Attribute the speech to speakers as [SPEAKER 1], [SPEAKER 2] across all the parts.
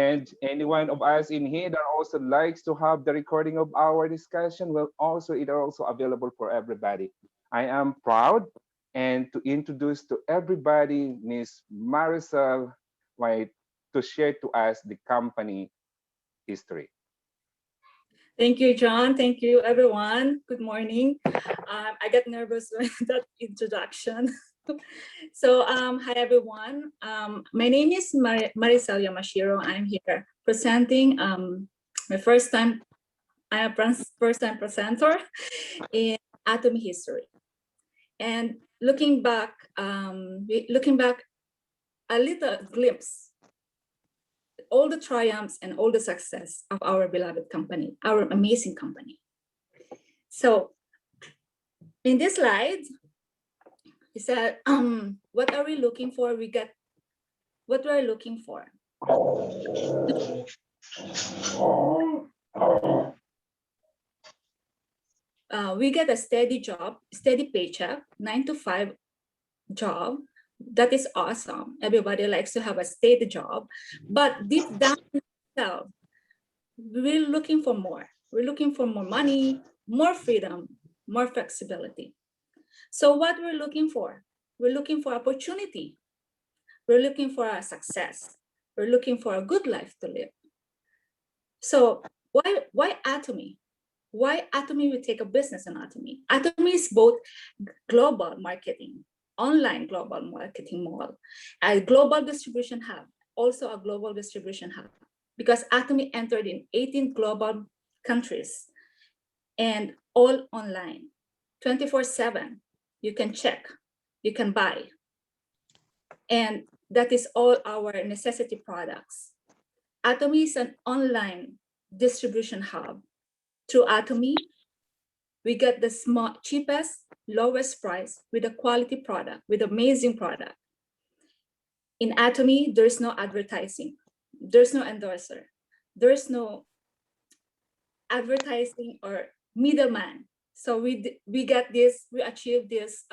[SPEAKER 1] And anyone of us in here that also likes to have the recording of our discussion, well, also it are also available for everybody. I am proud and to introduce to everybody Miss Marisel, right, to share to us the company history.
[SPEAKER 2] Thank you, John. Thank you, everyone. Good morning. I got nervous with that introduction. So, hi, everyone. My name is Marisel Yamashiro. I'm here presenting my first time. I'm a first-time presenter in Atomy history. And looking back, a little glimpse all the triumphs and all the success of our beloved company, our amazing company. So in this slide, he said, what are we looking for? We get what we're looking for. We get a steady job, steady paycheck, 9 to 5 job. That is awesome. Everybody likes to have a steady job, but deep down itself, we're looking for more. We're looking for more money, more freedom, more flexibility. So what we're looking for? We're looking for opportunity. We're looking for a success. We're looking for a good life to live. So why Atomy? Why Atomy will take a business in Atomy? Atomy is both global marketing, online global marketing mall, a global distribution hub, also a global distribution hub, because Atomy entered in 18 global countries and all online, 24/7. You can check, you can buy. And that is all our necessity products. Atomy is an online distribution hub. Through Atomy, we get the cheapest, lowest price with a quality product, with amazing product. In Atomy, there's no advertising. There's no endorser. There's no advertising or middleman. So we get this, we achieve this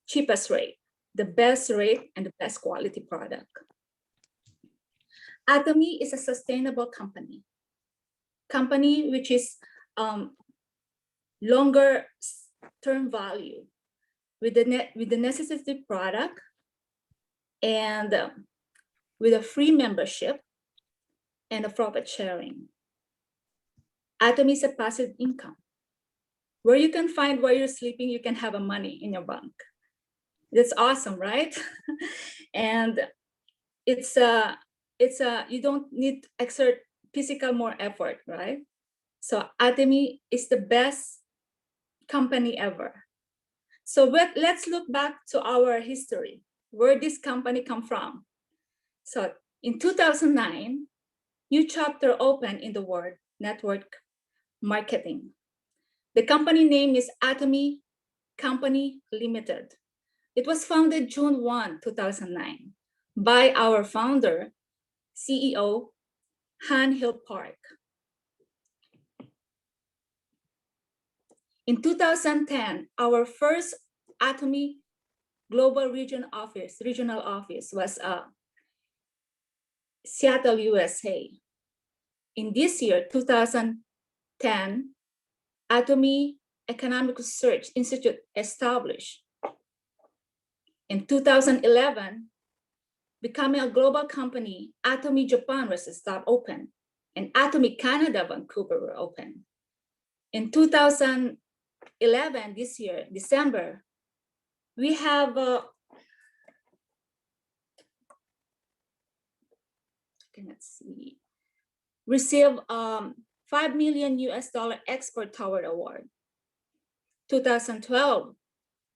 [SPEAKER 2] cheapest rate, the best rate and the best quality product. Atomy is a sustainable company which is longer term value with the necessity product and with a free membership and a profit sharing. Atomy is a passive income where you can find while you're sleeping, you can have a money in your bank. That's awesome, right? And it's you don't need to exert physical more effort, right? So Atomy is the best company ever. So let's look back to our history, where this company come from. So in 2009, new chapter opened in the world network marketing. The company name is Atomy Company Limited. It was founded June 1, 2009 by our founder, CEO, Han Hill Park. In 2010, our first Atomy Global Regional Office was Seattle, USA. In this year, 2010, Atomy Economic Research Institute established. In 2011, becoming a global company, Atomy Japan was open, and Atomy Canada, Vancouver were open. In 2011, this year, December, we have received $5 million Export Tower Award. 2012,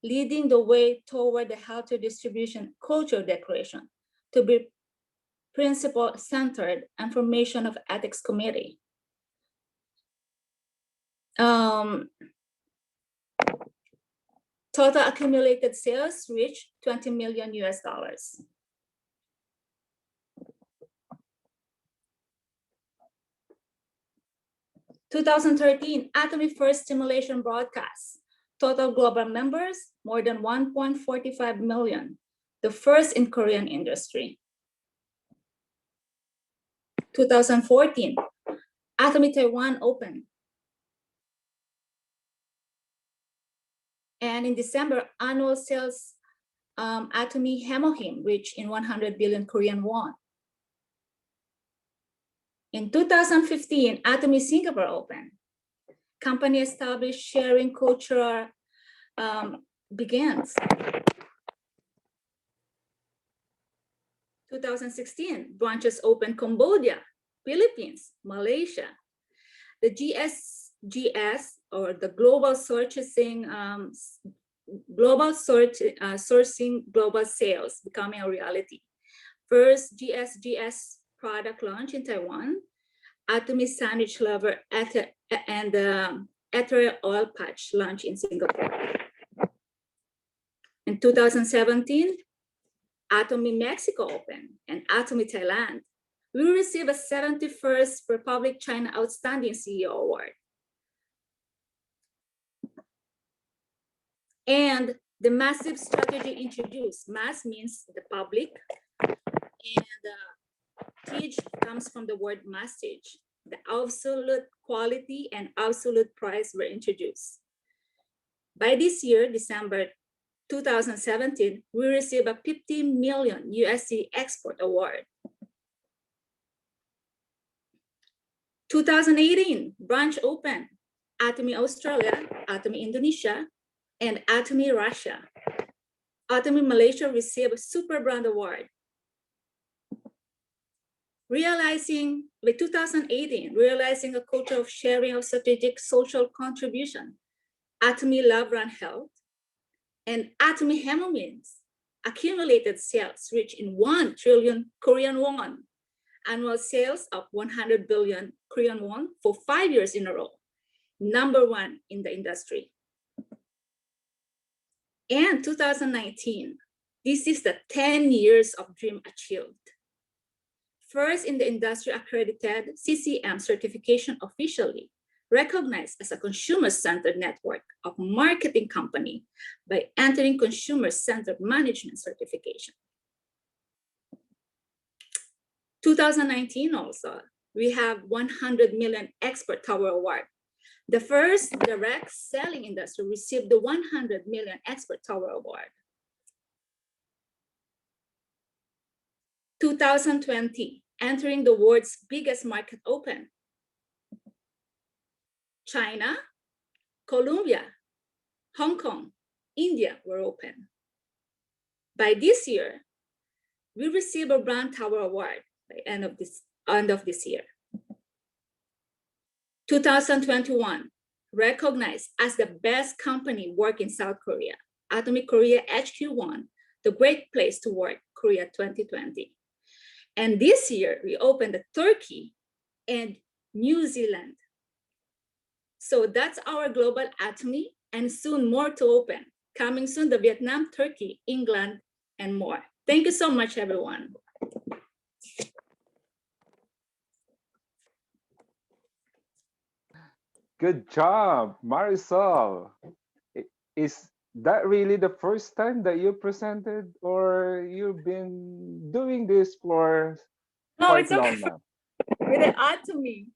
[SPEAKER 2] leading the way toward the healthier distribution culture declaration to be principle-centered and formation of ethics committee. Total accumulated sales reached $20 million. 2013, Atomy first stimulation broadcast. Total global members, more than 1.45 million, the first in Korean industry. 2014, Atomy Taiwan opened. And in December, annual sales Atomy Hemohim reached in 100 billion Korean won. In 2015, Atomy Singapore opened. Company established sharing culture begins. 2016, branches opened Cambodia, Philippines, Malaysia. The GSGS, or the Global Sourcing Global Sales, becoming a reality. First GSGS product launch in Taiwan, Atomy Sandwich Lover and Ethereal Oil Patch launch in Singapore. In 2017, Atomy Mexico opened and Atomy Thailand. We received a 71st Republic China Outstanding CEO Award. And the massive strategy introduced. Mass means the public, and TH comes from the word massage. The absolute quality and absolute price were introduced. By this year, December 2017, we received a 15 million USD export award. 2018, branch opened, Atomy Australia, Atomy Indonesia, and Atomy Russia. Atomy Malaysia received a Super Brand Award. By 2018, realizing a culture of sharing of strategic social contribution, Atomy Love Run Health, and Atomy Hemomins accumulated sales reached in 1 trillion Korean won, annual sales of 100 billion Korean won for 5 years in a row, #1 in the industry. And 2019, this is the 10 years of dream achieved. First in the industry accredited CCM certification officially, recognized as a consumer-centered network of marketing company by entering consumer-centered management certification. 2019 also, we have 100 million export tower award. The first direct selling industry received the 100 million export tower award. 2020, entering the world's biggest market open. China, Colombia, Hong Kong, India were open. By this year, we received a brand tower award by end of this year. 2021, recognized as the best company work in South Korea, Atomy Korea HQ1, the Great Place to Work Korea 2020. And this year, we opened the Turkey and New Zealand. So that's our global Atomy, and soon more to open. Coming soon, the Vietnam, Turkey, England, and more. Thank you so much, everyone.
[SPEAKER 1] Good job, Marisol. Is that really the first time that you presented, or you've been doing this for
[SPEAKER 2] No,
[SPEAKER 1] quite
[SPEAKER 2] it's okay.
[SPEAKER 1] long now?
[SPEAKER 2] With the Atomy.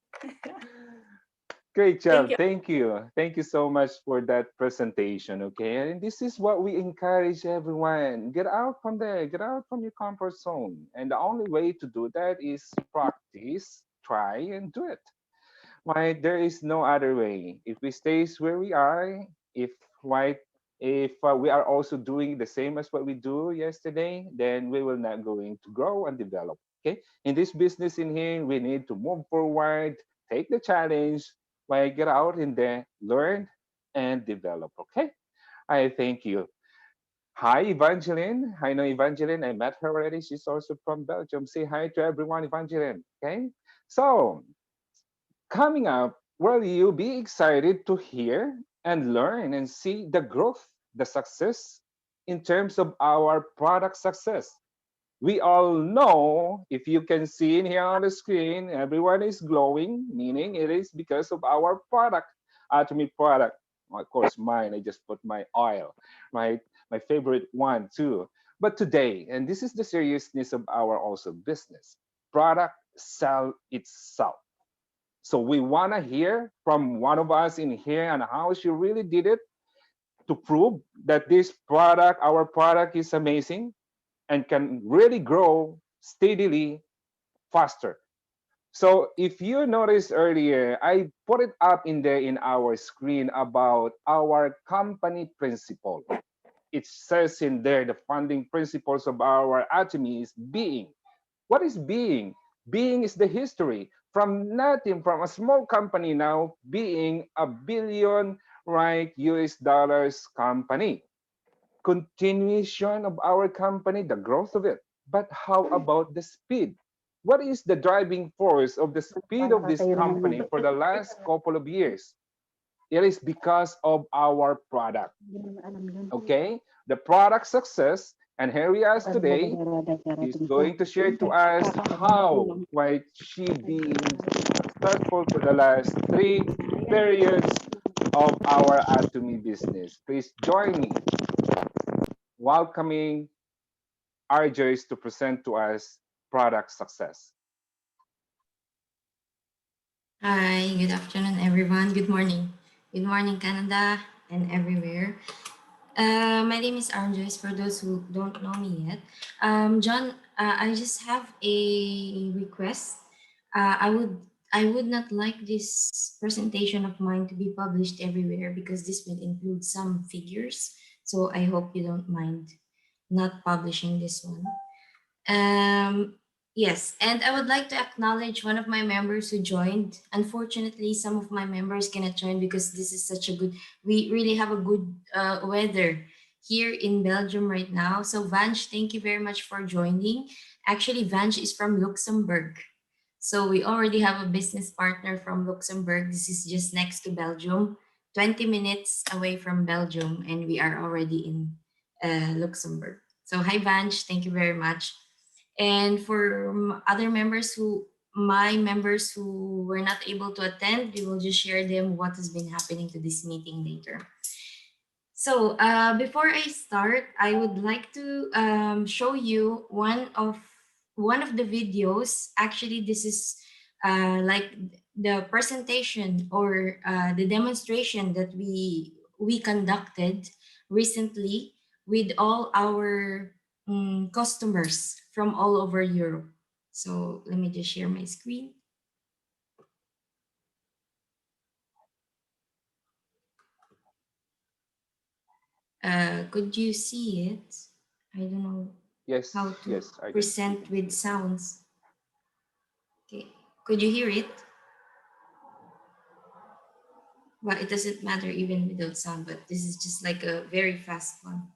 [SPEAKER 1] Great
[SPEAKER 2] Thank
[SPEAKER 1] job.
[SPEAKER 2] you.
[SPEAKER 1] Thank you. Thank you so much for that presentation. Okay. And this is what we encourage everyone. Get out from there, get out from your comfort zone. And the only way to do that is practice, try, and do it. Right? There is no other way. If we stays where we are, if right, if we are also doing the same as what we do yesterday, then we will not going to grow and develop. Okay. In this business in here, we need to move forward, take the challenge, right? Get out in there, learn and develop. Okay. I thank you. Hi, Evangeline. I know Evangeline. I met her already. She's also from Belgium. Say hi to everyone, Evangeline. Okay. So coming up, well, you'll be excited to hear and learn and see the growth, the success in terms of our product success. We all know, if you can see in here on the screen, everyone is glowing, meaning it is because of our product, Atomy product. Of course, mine, I just put my oil, right? My favorite one too. But today, and this is the seriousness of our also business. product sell itself. So we want to hear from one of us in here and how she really did it to prove that this product, our product, is amazing and can really grow steadily faster. So if you noticed earlier, I put it up in there in our screen about our company principle. It says in there the founding principles of our Atomy is being. What is being? Being is the history from nothing, from a small company now being a billion right US dollars company. Continuation of our company, the growth of it. But how about the speed? What is the driving force of the speed of this company for the last couple of years? It is because of our product. Okay? The product success. And here we are today. He's going to share to us how why she being successful for the last 3 periods of our Atomy business. Please join me welcoming our Joyce to present to us product success.
[SPEAKER 3] Hi, good afternoon, everyone. Good morning. Good morning, Canada and everywhere. My name is Joyce. For those who don't know me yet, John, I just have a request. I would not like this presentation of mine to be published everywhere because this will include some figures. So I hope you don't mind not publishing this one. Um, yes, and I would like to acknowledge one of my members who joined. Unfortunately, some of my members cannot join because this is such a good, we really have a good weather here in Belgium right now. So, Vanch, thank you very much for joining. Actually, Vanch is from Luxembourg. So, we already have a business partner from Luxembourg. This is just next to Belgium, 20 minutes away from Belgium, and we are already in Luxembourg. So, hi, Vanch, thank you very much. And for other members who, my members who were not able to attend, we will just share them what has been happening to this meeting later. So before I start, I would like to show you one of the videos. Actually, this is like the presentation or the demonstration that we conducted recently with all our customers from all over Europe. So let me just share my screen. Could you see it? I don't know
[SPEAKER 1] Yes,
[SPEAKER 3] how to
[SPEAKER 1] yes, I can see.
[SPEAKER 3] present with sounds. Okay, could you hear it? Well, it doesn't matter even without sound, but this is just like a very fast one.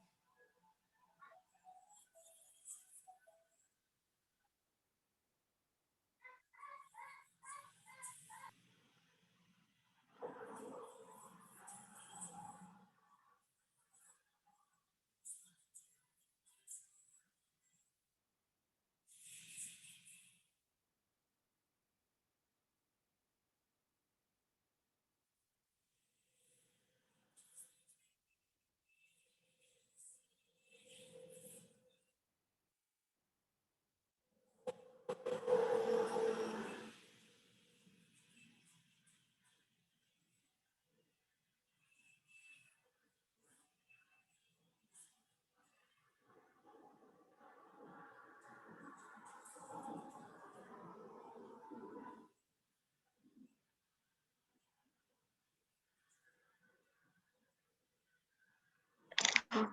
[SPEAKER 4] Of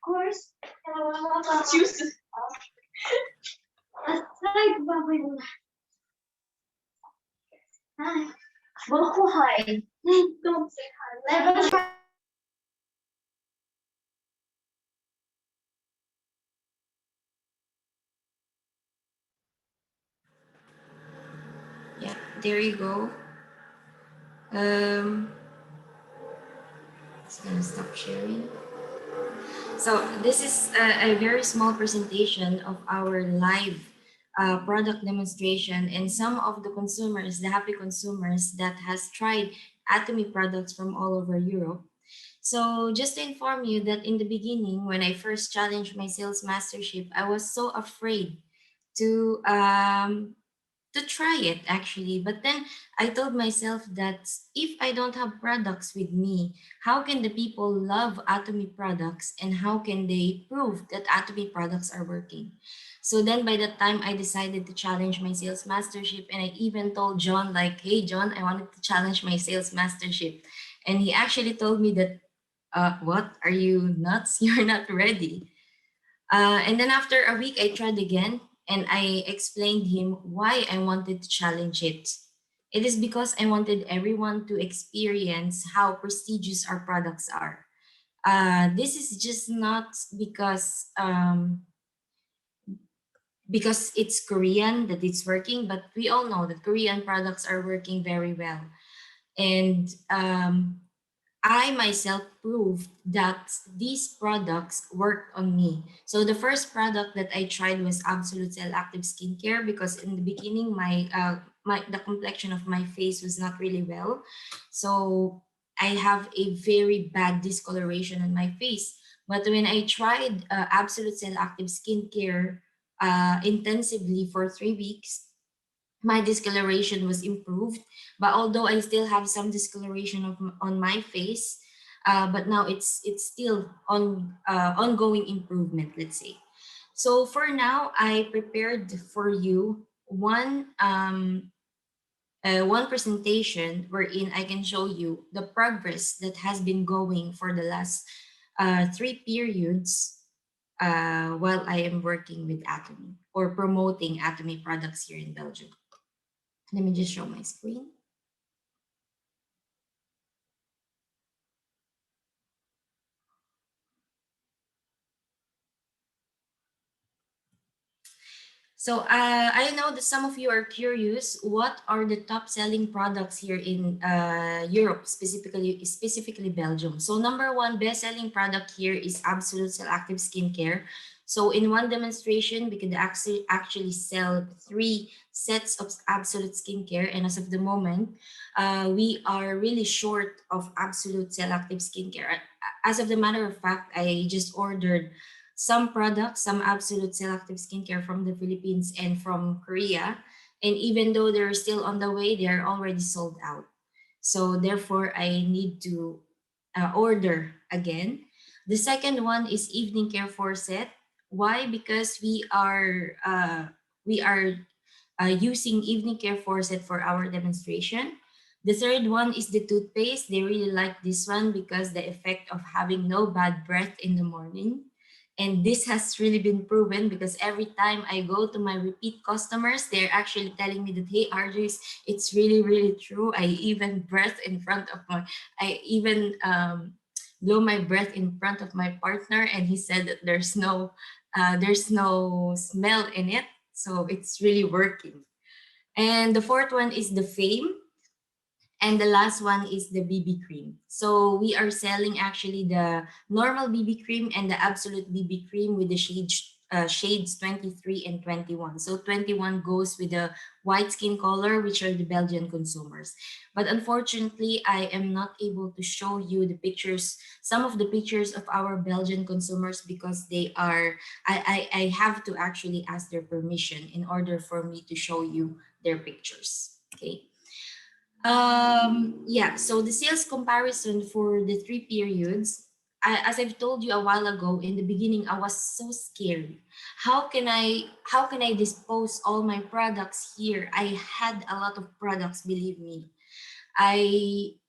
[SPEAKER 4] course. Choose. Aside baboy muna. Hi. Well, who hi? Don't say hi. Level try.
[SPEAKER 3] Yeah, there you go. Um, it's gonna stop sharing. So this is a very small presentation of our live product demonstration and some of the consumers, the happy consumers that has tried Atomy products from all over Europe. So just to inform you that in the beginning, when I first challenged my sales mastership, I was so afraid to um, to try it actually. But then I told myself that if I don't have products with me, how can the people love Atomy products and how can they prove that Atomy products are working? So then by that time I decided to challenge my sales mastership, and I even told John like, "Hey John, I wanted to challenge my sales mastership." And he actually told me that, what? Are you nuts? You're not ready. And then after a week, I tried again and I explained him why I wanted to challenge it. It is because I wanted everyone to experience how prestigious our products are. This is just not because it's Korean that it's working, but we all know that Korean products are working very well. And I myself proved that these products worked on me. So the first product that I tried was Absolute Cell Active Skincare, because in the beginning my the complexion of my face was not really well. So I have a very bad discoloration on my face. But when I tried Absolute Cell Active Skincare intensively for 3 weeks, my discoloration was improved. But although I still have some discoloration on my face, but now it's still ongoing improvement, let's say. So for now, I prepared for you one presentation wherein I can show you the progress that has been going for the last 3 periods while I am working with Atomy or promoting Atomy products here in Belgium. Let me just show my screen. So I know that some of you are curious. What are the top selling products here in Europe, specifically Belgium? So number one best selling product here is Absolute Cell Active Skincare. So in one demonstration, we could actually sell 3 sets of Absolute Skincare, and as of the moment, we are really short of Absolute Cell Active Skincare. As of the matter of fact, I just ordered some products, some Absolute Cell Active Skincare from the Philippines and from Korea. And even though they're still on the way, they're already sold out. So therefore, I need to order again. The second one is Evening Care 4 set. Why? Because we are using Evening Care 4 set for our demonstration. The third one is the toothpaste. They really like this one because the effect of having no bad breath in the morning. And this has really been proven because every time I go to my repeat customers, they're actually telling me that, hey, Arjus, it's really, really true. I even blow my breath in front of my partner, and he said that there's no smell in it. So it's really working. And the fourth one is the Fame. And the last one is the BB cream. So we are selling actually the normal BB cream and the absolute BB cream with the shades 23 and 21. So 21 goes with the white skin color, which are the Belgian consumers. But unfortunately, I am not able to show you the pictures, some of the pictures of our Belgian consumers, because I have to actually ask their permission in order for me to show you their pictures. Okay. Yeah, so the sales comparison for the 3 periods, as I've told you a while ago, in the beginning I was so scared. How can I dispose all my products here? I had a lot of products, believe me. I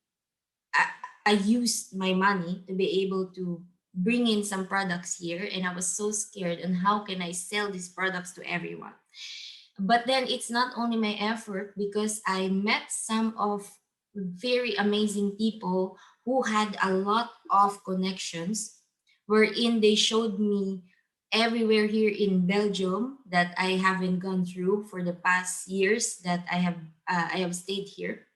[SPEAKER 3] I, I used my money to be able to bring in some products here, and I was so scared on how can I sell these products to everyone. But then it's not only my effort, because I met some of very amazing people who had a lot of connections, wherein they showed me everywhere here in Belgium that I haven't gone through for the past years that I have stayed here.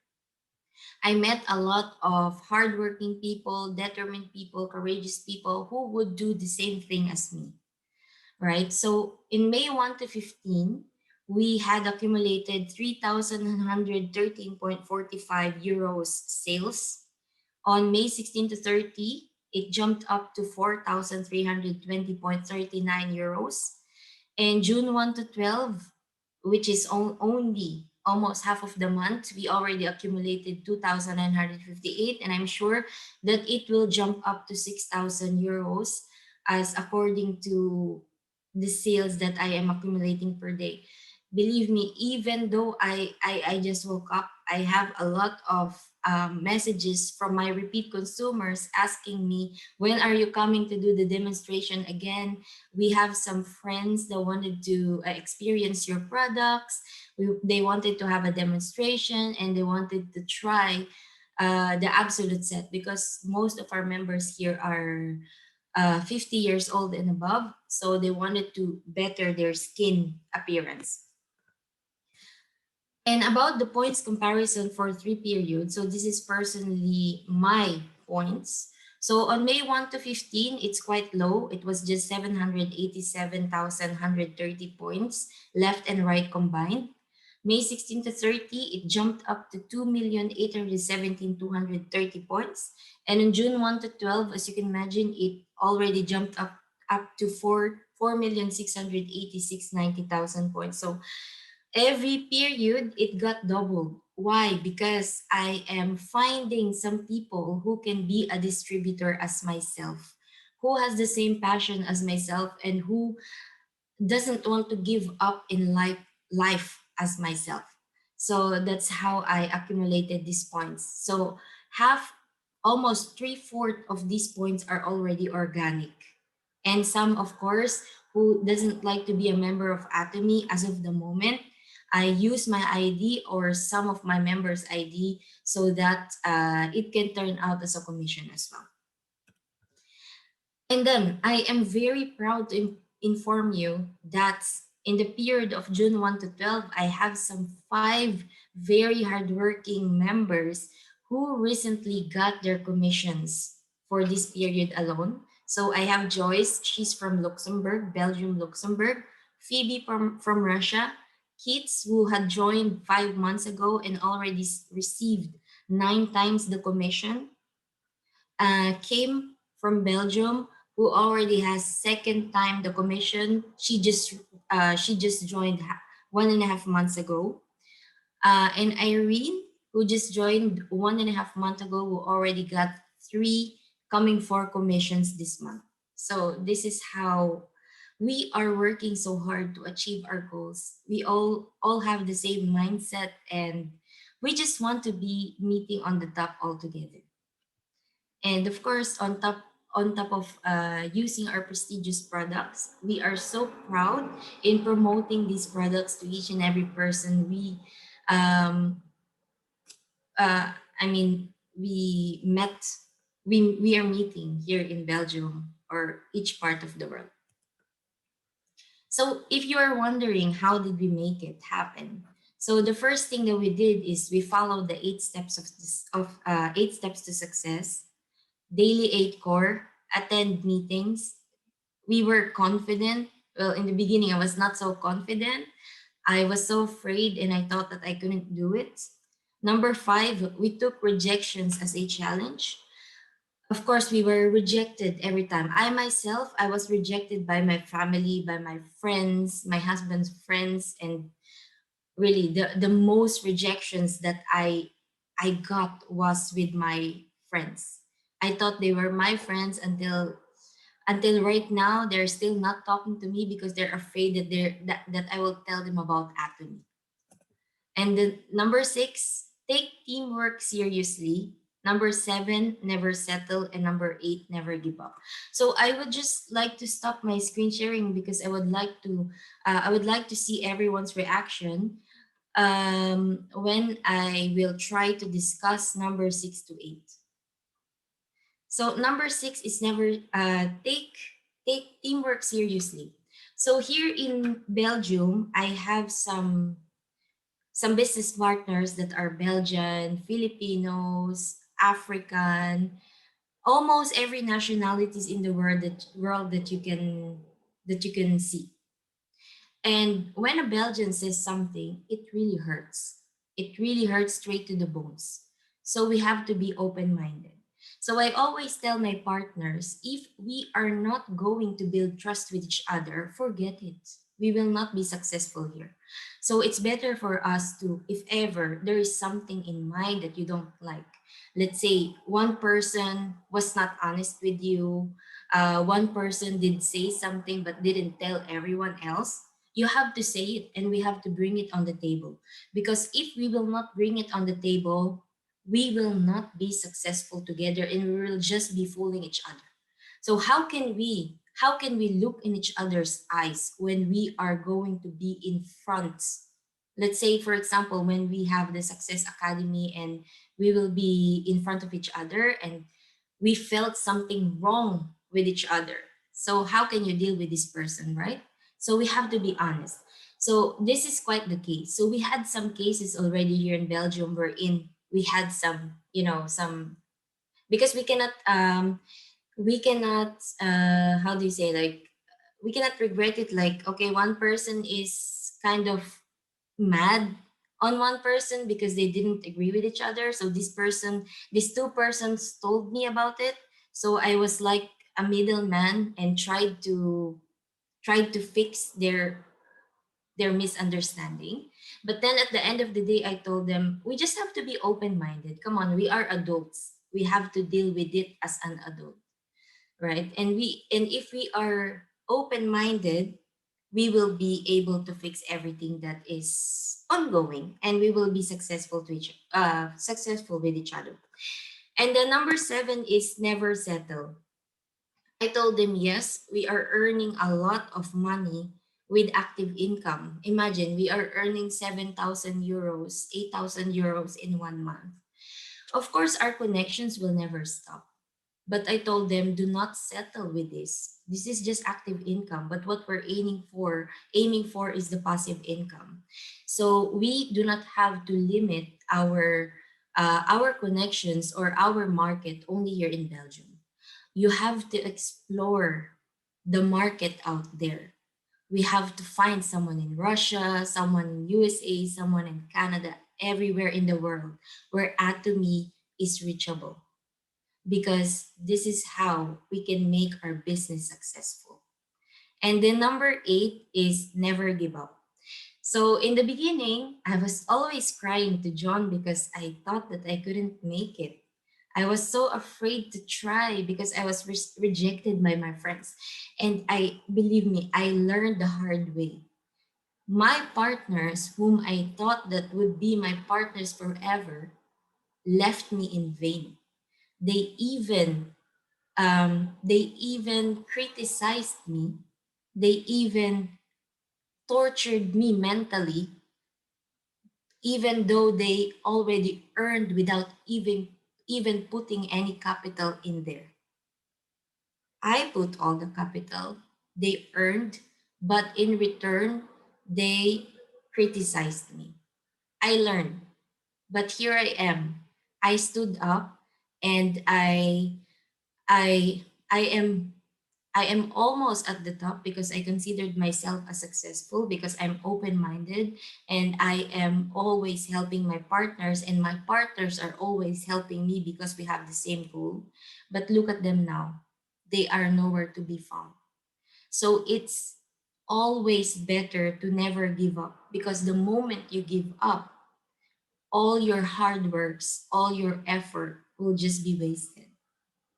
[SPEAKER 3] I met a lot of hardworking people, determined people, courageous people who would do the same thing as me, right? So in May 1 to 15, we had accumulated 3,113.45 euros sales. On May 16 to 30, it jumped up to 4,320.39 euros. And June 1 to 12, which is only almost half of the month, we already accumulated 2,958. And I'm sure that it will jump up to 6,000 euros as according to the sales that I am accumulating per day. Believe me, even though I just woke up, I have a lot of messages from my repeat consumers asking me, when are you coming to do the demonstration again? We have some friends that wanted to experience your products. They wanted to have a demonstration and they wanted to try the absolute set, because most of our members here are 50 years old and above. So they wanted to better their skin appearance. And about the points comparison for 3 periods, so this is personally my points. So on May 1 to 15, it's quite low. It was just 787,130 points, left and right combined. May 16 to 30, it jumped up to 2,817,230 points. And in June 1 to 12, as you can imagine, it already jumped up to 4,686,90,000 points. So every period it got doubled. Why? Because I am finding some people who can be a distributor as myself, who has the same passion as myself, and who doesn't want to give up in life as myself. So that's how I accumulated these points. So half, almost three-fourths of these points are already organic. And some, of course, who doesn't like to be a member of Atomy as of the moment, I use my ID or some of my members' ID so that it can turn out as a commission as well. And then I am very proud to inform you that in the period of June 1 to 12, I have some 5 very hardworking members who recently got their commissions for this period alone. So I have Joyce, she's from Luxembourg, Belgium, Luxembourg. Phoebe from Russia. Kids, who had joined 5 months ago and already received 9 times the commission. Came from Belgium, who already has second time the commission. She just joined 1.5 months ago. And Irene, who just joined 1.5 months ago, who already got 3 coming 4 commissions this month. So this is how we are working so hard to achieve our goals. We all have the same mindset, and we just want to be meeting on the top altogether. And of course, on top of using our prestigious products, we are so proud in promoting these products to each and every person um, uh, I mean, we met, we are meeting here in Belgium or each part of the world. So if you are wondering how did we make it happen, so the first thing that we did is we followed the 8 steps of 8 steps to success. Daily 8 core, attend meetings. We were confident. Well, in the beginning, I was not so confident. I was so afraid and I thought that I couldn't do it. Number 5, we took rejections as a challenge. Of course, we were rejected every time. I myself, I was rejected by my family, by my friends, my husband's friends, and really the most rejections that I got was with my friends. I thought they were my friends until right now they're still not talking to me because they're afraid that I will tell them about Atomy. And then number 6, take teamwork seriously. Number 7, never settle. And number 8, never give up. So I would just like to stop my screen sharing because I would like to see everyone's reaction when I will try to discuss number 6 to 8. So number 6 is never take teamwork seriously. So here in Belgium, I have some business partners that are Belgian, Filipinos, African, almost every nationalities in the world that you can see. And when a Belgian says something, it really hurts. It really hurts straight to the bones. So we have to be open minded. So I always tell my partners, if we are not going to build trust with each other, forget it. We will not be successful here. So it's better for us to, if ever there is something in mind that you don't like, let's say one person was not honest with you, one person did say something but didn't tell everyone else, you have to say it and we have to bring it on the table. Because if we will not bring it on the table, we will not be successful together and we will just be fooling each other. So how can we look in each other's eyes when we are going to be in front? Let's say for example when we have the Success Academy and we will be in front of each other and we felt something wrong with each other. So how can you deal with this person, right? So we have to be honest. So this is quite the case. So we had some cases already here in Belgium wherein we had some, some, because we cannot how do you say, like, we cannot regret it, like, okay, one person is kind of mad on one person because they didn't agree with each other. So these two persons told me about it. So I was like a middleman and tried to fix their misunderstanding. But then at the end of the day, I told them, we just have to be open minded. Come on, we are adults. We have to deal with it as an adult, right? And if we are open minded, we will be able to fix everything that is ongoing and we will be successful with each other. And the number 7 is never settle. I told them, yes, we are earning a lot of money with active income. Imagine we are earning 7,000 euros, 8,000 euros in 1 month. Of course, our connections will never stop. But I told them, do not settle with this. This is just active income. But what we're aiming for is the passive income. So we do not have to limit our connections or our market only here in Belgium. You have to explore the market out there. We have to find someone in Russia, someone in USA, someone in Canada, everywhere in the world where Atomy is reachable, because this is how we can make our business successful. And then number 8 is never give up. So in the beginning, I was always crying to John because I thought that I couldn't make it. I was so afraid to try because I was rejected by my friends. And believe me, I learned the hard way. My partners, whom I thought that would be my partners forever, left me in vain. They even criticized me. They even tortured me mentally, even though they already earned without even putting any capital in there. I put all the capital, they earned, but in return, they criticized me. I learned, but here I am. I stood up and I I am I am almost at the top because I considered myself as successful because I'm open minded and I am always helping my partners, and my partners are always helping me because we have the same goal. But look at them now. They are nowhere to be found. So it's always better to never give up, because the moment you give up, all your hard works, all your effort will just be wasted.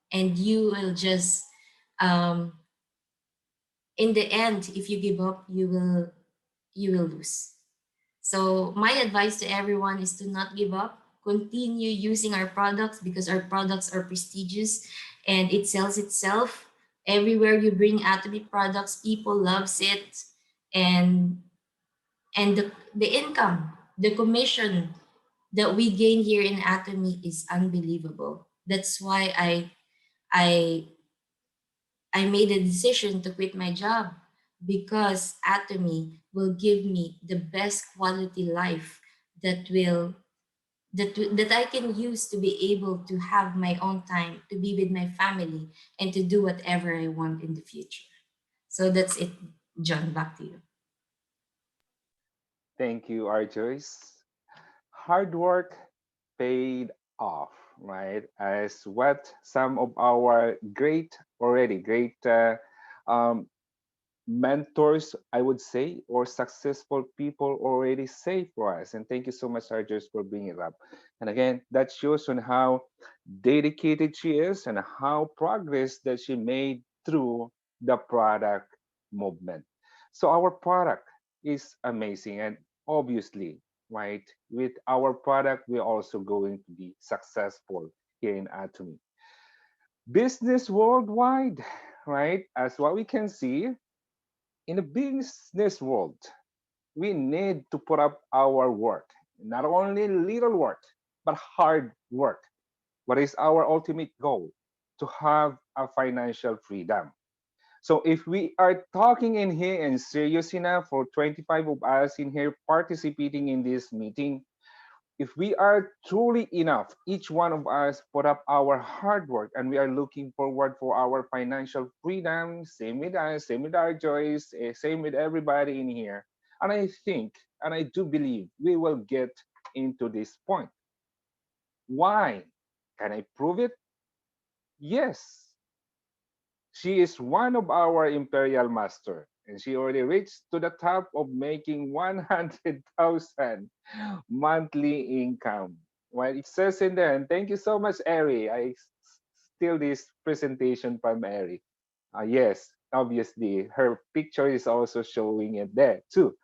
[SPEAKER 3] And you will just um, in the end, if you give up, you will lose. So my advice to everyone is to not give up. Continue using our products because our products are prestigious and it sells itself. Everywhere you bring Atomy products, people loves it, and the income, the commission that we gain here in Atomy is unbelievable. That's why I I made a decision to quit my job, because Atomy will give me the best quality life that will that I can use to be able to have my own time, to be with my family, and to do whatever I want in the future. So that's it, John. Back to you.
[SPEAKER 1] Thank you, Arjoyce. Hard work paid off. right? As what some of our great um, mentors, I would say, or successful people already say for us. And thank you so much, Arjus, for bringing it up. And again, that shows on how dedicated she is and how progress that she made through the product movement. So our product is amazing, and obviously, right, with our product, we're also going to be successful here in Atomy. Business worldwide, right? As what we can see, in the business world, we need to put up our work, not only little work, but hard work. What is our ultimate goal? To have a financial freedom. So if we are talking in here and serious enough for 25 of us in here participating in this meeting, if we are truly enough, each one of us put up our hard work and we are looking forward for our financial freedom, same with us, same with our joys, same with everybody in here. And I think, and I do believe we will get into this point. Why? Can I prove it? Yes. She is one of our imperial master, and she already reached to the top of making 100,000 monthly income. Well, it says in there, and thank you so much, Eri. Steal this presentation from Eri. Yes, obviously, her picture is also showing it there too.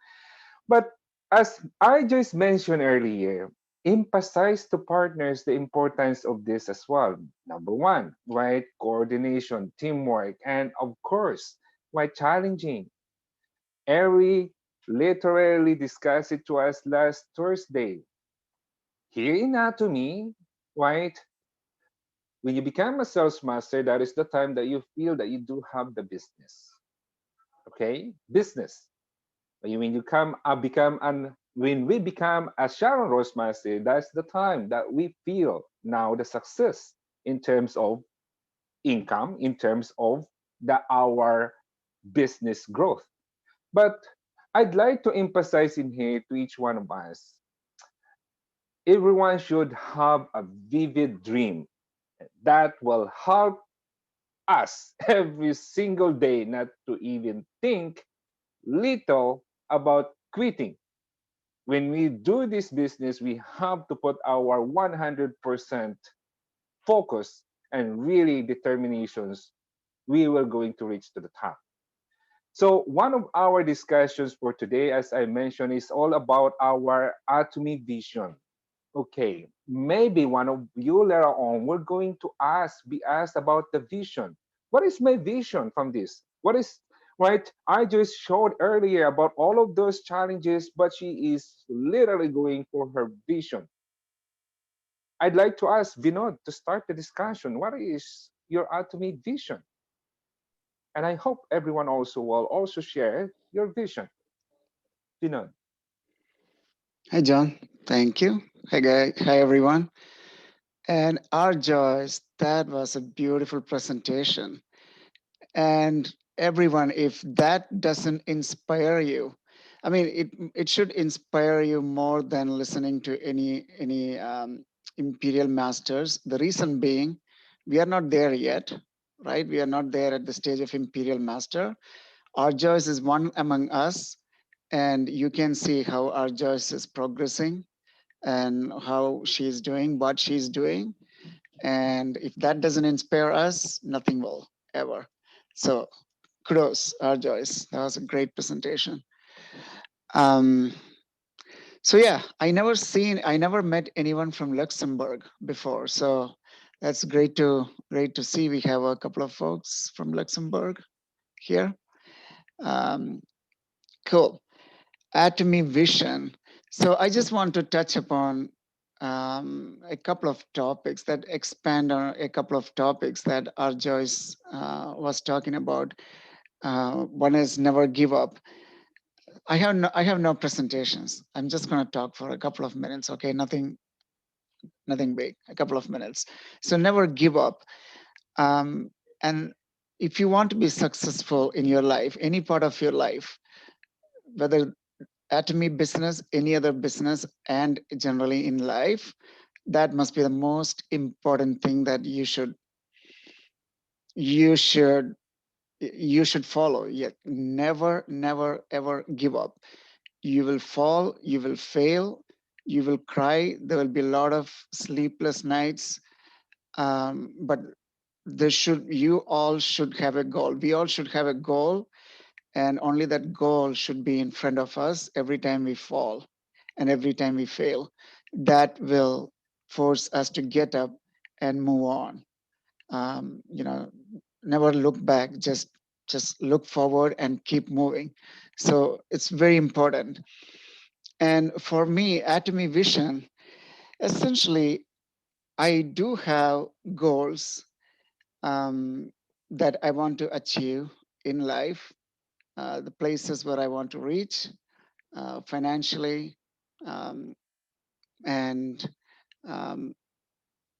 [SPEAKER 1] But as I just mentioned earlier, emphasize to partners the importance of this as well. Number one, right? Coordination, teamwork, and of course, why challenging. Ari literally discussed it to us last Thursday. Here in Atomy, right? When you become a sales master, that is the time that you feel that you do have the business. Okay? Business. When you become an when we become a Sharon Rose Master, that's the time that we feel now the success in terms of income, in terms of our business growth. But I'd like to emphasize in here to each one of us, everyone should have a vivid dream that will help us every single day not to even think little about quitting. When we do this business, we have to put our 100% focus and really determinations. We were going to reach to the top. So one of our discussions for today, as I mentioned, is all about our Atomy vision. Okay, maybe one of you later on, we're going to be asked about the vision. What is my vision from this? What is, right? I just showed earlier about all of those challenges, but she is literally going for her vision. I'd like to ask Vinod to start the discussion. What is your ultimate vision? And I hope everyone also will also share your vision. Vinod.
[SPEAKER 5] Hi, John. Thank you. Hi, guy. Hi, everyone. And our Joyce, that was a beautiful presentation. And everyone, if that doesn't inspire you, I mean, it should inspire you more than listening to any imperial masters. The reason being, we are not there yet, right? We are not there at the stage of imperial master. Our Joyce is one among us, and you can see how our Joyce is progressing and how she's doing what she's doing. And if that doesn't inspire us, nothing will ever. So kudos, our Joyce. That was a great presentation. Um, so yeah, I never met anyone from Luxembourg before. So that's great to see. We have a couple of folks from Luxembourg here. Um, cool. Atomy vision. So I just want to touch upon a couple of topics that expand on a couple of topics that our Joyce was talking about. One is never give up. I have no presentations. I'm just going to talk for a couple of minutes. Okay, nothing big. A couple of minutes. So never give up. And if you want to be successful in your life, any part of your life, whether Atomy business, any other business, and generally in life, That must be the most important thing that you should you should follow. Yet never, never, ever give up. You will fall, you will fail, you will cry. There will be a lot of sleepless nights. But there should you all should have a goal. We all should have a goal, and only that goal should be in front of us every time we fall and every time we fail. That will force us to get up and move on. You know, never look back, just look forward and keep moving. So it's very important. And for me, Atomy Vision, essentially, I do have goals um, that I want to achieve in life, the places where I want to reach financially, um, and um,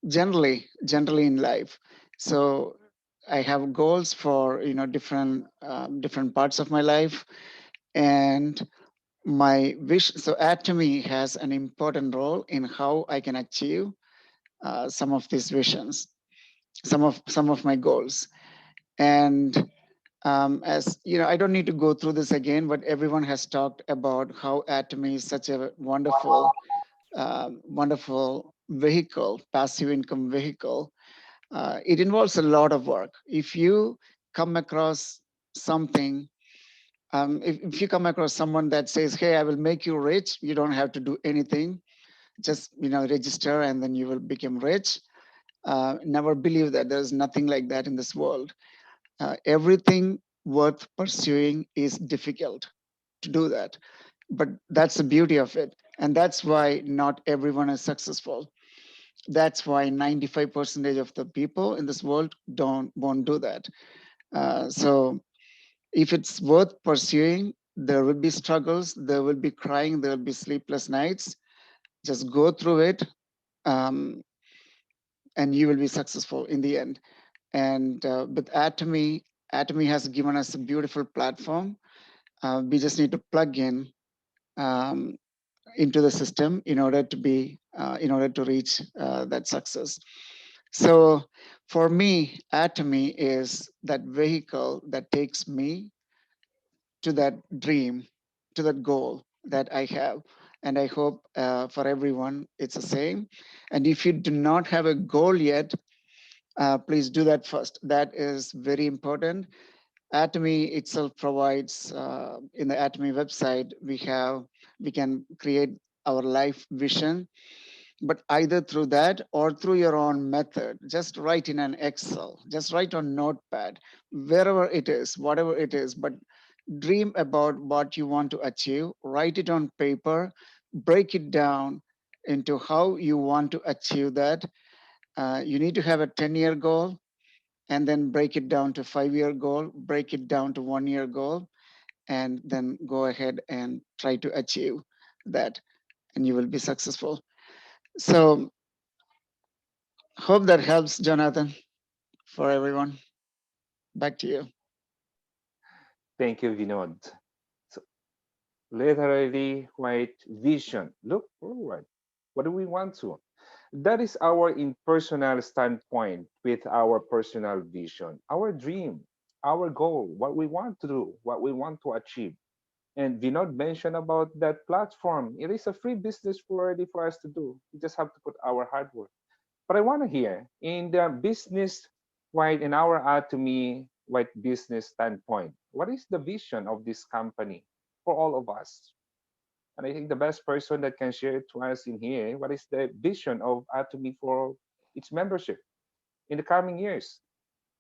[SPEAKER 5] generally in life. So I have goals for different parts of my life, and my wish. So Atomy has an important role in how I can achieve some of these visions, some of my goals. And as you know, I don't need to go through this again, but everyone has talked about how Atomy is such a wonderful vehicle, passive income vehicle. It involves a lot of work. If you come across something, if you come across someone that says, "Hey, I will make you rich," you don't have to do anything. Just register and then you will become rich. Never believe that. There's nothing like that in this world. Everything worth pursuing is difficult to do that, but that's the beauty of it, and that's why not everyone is successful. That's why 95% of the people in this world won't do that. So if it's worth pursuing, there will be struggles, there will be crying, there will be sleepless nights. Just go through it, um, and you will be successful in the end. And with Atomy has given us a beautiful platform. We just need to plug in um, into the system in order to reach that success. So for me, Atomy is that vehicle that takes me to that dream, to that goal that I have. And I hope for everyone it's the same. And if you do not have a goal yet, please do that first. That is very important. Atomy itself provides, in the Atomy website, we can create our life vision, but either through that or through your own method. Just write in an Excel, just write on Notepad, wherever it is, whatever it is, but dream about what you want to achieve, write it on paper, break it down into how you want to achieve that. You need to have a 10-year goal, and then break it down to 5-year goal, break it down to 1-year goal, and then go ahead and try to achieve that, and you will be successful. So hope that helps, Jonathan, for everyone. Back to you.
[SPEAKER 1] Thank you, Vinod. So literally, right, vision. Look forward. What do we want to? That is our impersonal standpoint with our personal vision, our dream, our goal, what we want to do, what we want to achieve. And Vinod mentioned about that platform. It is a free business already for us to do. We just have to put our hard work. But I want to hear in the business, right, in our Atomy, right, business standpoint, what is the vision of this company for all of us? And I think the best person that can share it to us in here, what is the vision of Atomy for its membership in the coming years,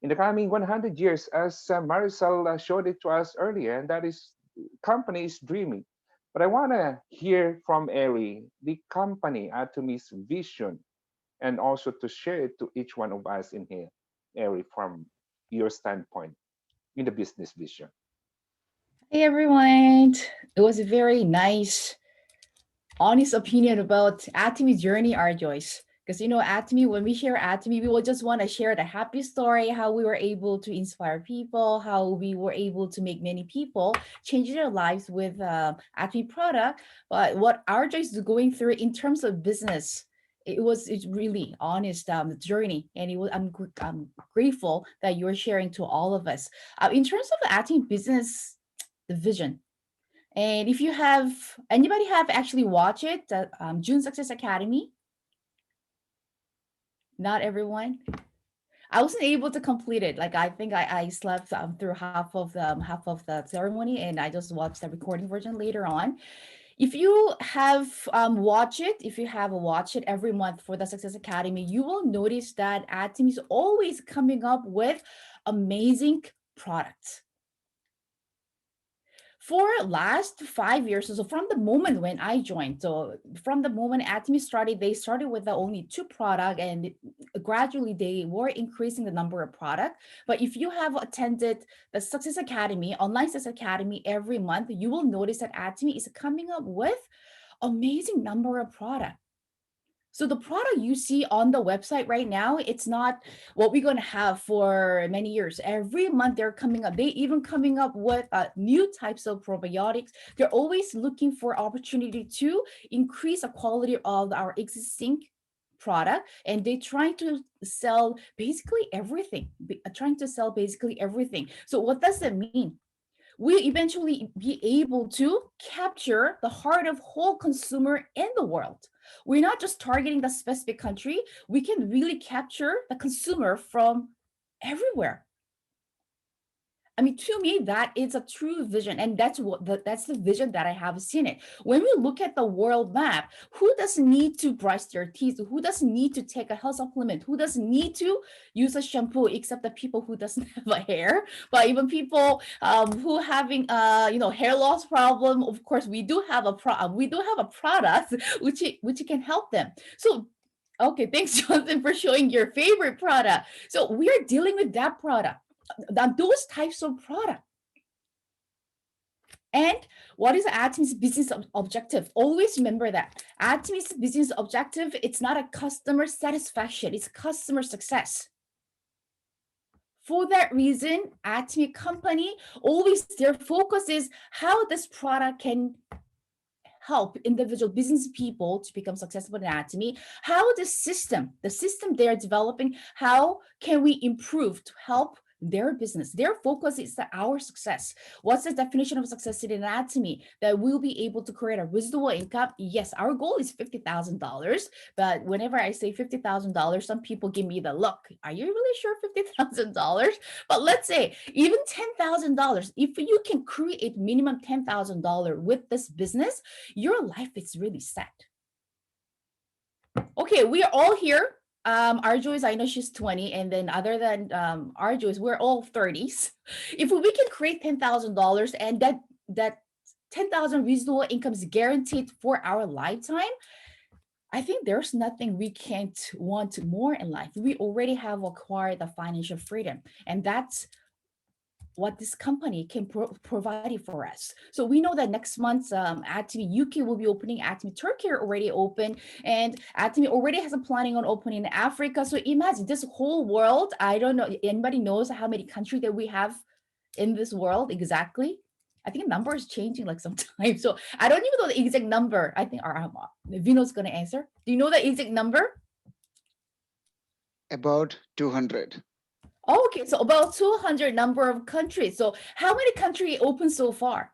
[SPEAKER 1] in the coming 100 years, as Marisel showed it to us earlier, and that is company is dreaming. But I want to hear from Ari, the company Atomy's vision, and also to share it to each one of us in here, Ari, from your standpoint in the business vision.
[SPEAKER 6] Hey everyone! It was a very nice, honest opinion about Atomy journey, our Joyce. Because Atomy, when we share Atomy, we will just want to share the happy story, how we were able to inspire people, how we were able to make many people change their lives with Atomy product. But what our Joyce is going through in terms of business, it's really honest journey, and I'm grateful that you're sharing to all of us. In terms of the acting business, the vision, and if you have anybody have actually watched it, June Success Academy. Not everyone. I wasn't able to complete it. Like I think I slept through half of the ceremony, and I just watched the recording version later on. If you have watched it, if you have watched it every month for the Success Academy, you will notice that Atom is always coming up with amazing products. For last 5 years, so from the moment when I joined, so from the moment Atomy started, they started with the only 2 product, and gradually they were increasing the number of product. But if you have attended the Success Academy, online Success Academy every month, you will notice that Atomy is coming up with amazing number of product. So the product you see on the website right now, it's not what we're going to have for many years. Every month they're coming up. They even coming up with new types of probiotics. They're always looking for opportunity to increase the quality of our existing product, and they trying to sell basically everything. Trying to sell basically everything. So what does that mean? We eventually be able to capture the heart of whole consumer in the world. We're not just targeting the specific country. We can really capture the consumer from everywhere. I mean, to me, that is a true vision, and that's that's the vision that I have seen it. When we look at the world map, who doesn't need to brush their teeth? Who doesn't need to take a health supplement? Who doesn't need to use a shampoo? Except the people who doesn't have a hair, but even people who having hair loss problem. Of course, we do have a product which can help them. So. Okay, thanks, Jonathan, for showing your favorite product. So we are dealing with that product, those types of product. And what is Atomy's business objective? Always remember that Atomy's business objective, it's not a customer satisfaction, it's customer success. For that reason, Atomy company, always their focus is how this product can help individual business people to become successful in Atomy, how the system they're developing, how can we improve to help their business. Their focus is our success. What's the definition of success in Atomy? That we'll be able to create a residual income. Yes, our goal is $50,000, but whenever I say $50,000, some people give me the look. Are you really sure $50,000? But let's say even $10,000. If you can create minimum $10,000 with this business, your life is really set. Okay, we are all here. Arjo, I know she's 20, and then other than Arjo, we're all 30s. If we can create $10,000 and that 10,000 reasonable income is guaranteed for our lifetime, I think there's nothing we can't want more in life. We already have acquired the financial freedom, and that's what this company can provide it for us. So we know that next month, Atomy UK will be opening, Atomy Turkey already open, and Atomy already has a planning on opening in Africa. So imagine this whole world. I don't know, anybody knows how many countries that we have in this world exactly? I think the number is changing like sometimes. So I don't even know the exact number. I think Vino's going to answer. Do you know the exact number?
[SPEAKER 5] About 200.
[SPEAKER 6] Okay, so about 200 number of countries. So how many countries open so far?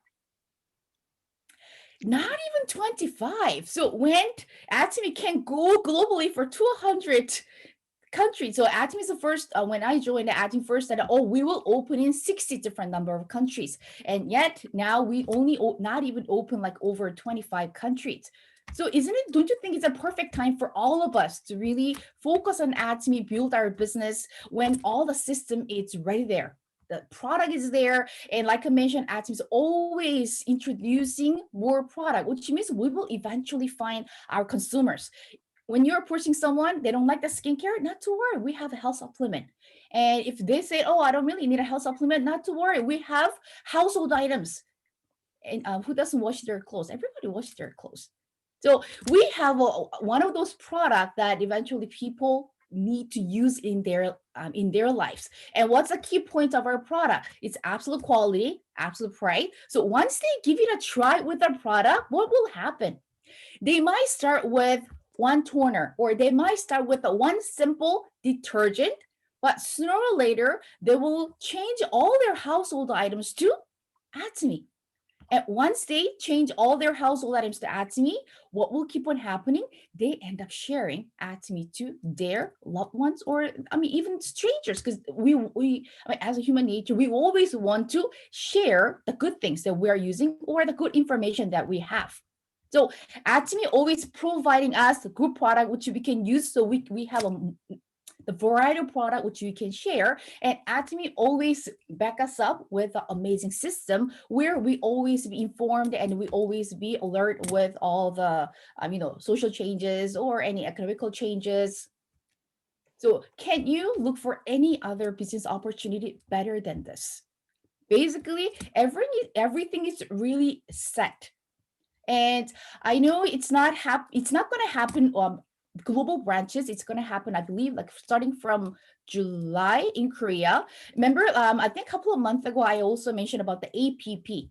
[SPEAKER 6] Not even 25. So when Atomy can go globally for 200 countries. So Atomy is the first, when I joined Atomy first said, we will open in 60 different number of countries. And yet now we only not even open like over 25 countries. So don't you think it's a perfect time for all of us to really focus on Atomy, build our business when all the system is ready there? The product is there. And like I mentioned, Atomy is always introducing more product, which means we will eventually find our consumers. When you're approaching someone, they don't like the skincare, not to worry, we have a health supplement. And if they say, I don't really need a health supplement, not to worry, we have household items. And who doesn't wash their clothes? Everybody washes their clothes. So we have one of those products that eventually people need to use in their lives. And what's the key point of our product? It's absolute quality, absolute price. So once they give it a try with our product, what will happen? They might start with one toner, or they might start with a one simple detergent, but sooner or later, they will change all their household items to Atomy. And once they change all their household items to Atomy, what will keep on happening? They end up sharing Atomy to their loved ones, or I mean, even strangers, because I mean, as a human nature, we always want to share the good things that we are using or the good information that we have. So Atomy always providing us a good product which we can use, so we have the variety of product which we can share. And Atomy always back us up with an amazing system where we always be informed and we always be alert with all the social changes or any economical changes. So can you look for any other business opportunity better than this? Basically, everything is really set. And I know it's not going to happen global branches. It's going to happen, I believe, like starting from July in Korea. Remember, I think a couple of months ago, I also mentioned about the APP,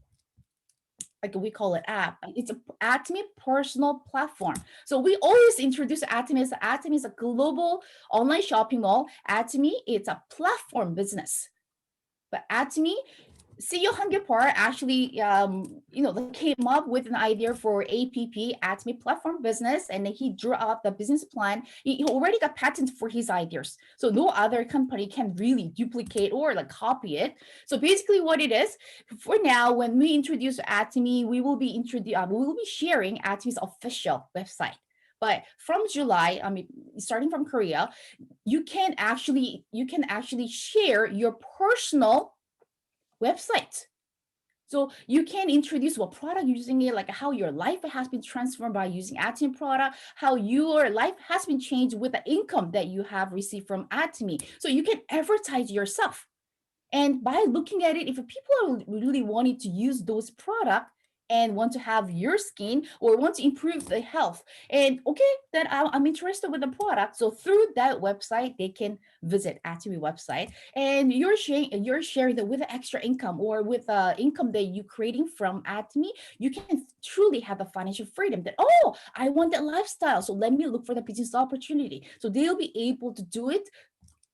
[SPEAKER 6] like we call it app. It's a Atomy personal platform. So we always introduce Atomy as Atomy is a global online shopping mall. Atomy, it's a platform business. But Atomy, CEO Hangapar actually, came up with an idea for APP, Atomy Platform Business, and he drew up the business plan. He already got patents for his ideas, so no other company can really duplicate or like copy it. So basically, what it is for now, when we introduce Atomy, we will be sharing Atomy's official website. But from July, I mean, starting from Korea, you can actually share your personal website. So you can introduce what product you're using it, like how your life has been transformed by using Atomy product, how your life has been changed with the income that you have received from Atomy. So you can advertise yourself. And by looking at it, if people are really wanting to use those products and want to have your skin or want to improve the health, and okay, then I'm interested with the product. So through that website, they can visit Atomy website, and you're sharing that with the extra income or with the income that you're creating from Atomy, you can truly have the financial freedom that, oh, I want that lifestyle, so let me look for the business opportunity. So they'll be able to do it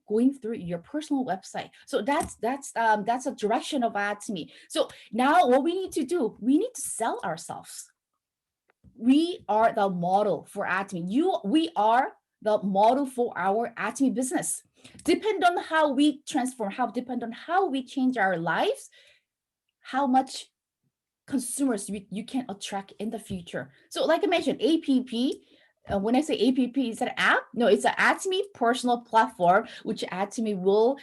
[SPEAKER 6] going through your personal website. So that's a direction of Atomy. So now what we need to do, we need to sell ourselves. We are the model for Atomy. We are the model for our Atomy business. Depend on how we transform, depend on how we change our lives, how much consumers you can attract in the future. So like I mentioned, APP, when I say APP, is that an app? No, it's an Atomy personal platform, which Atomy will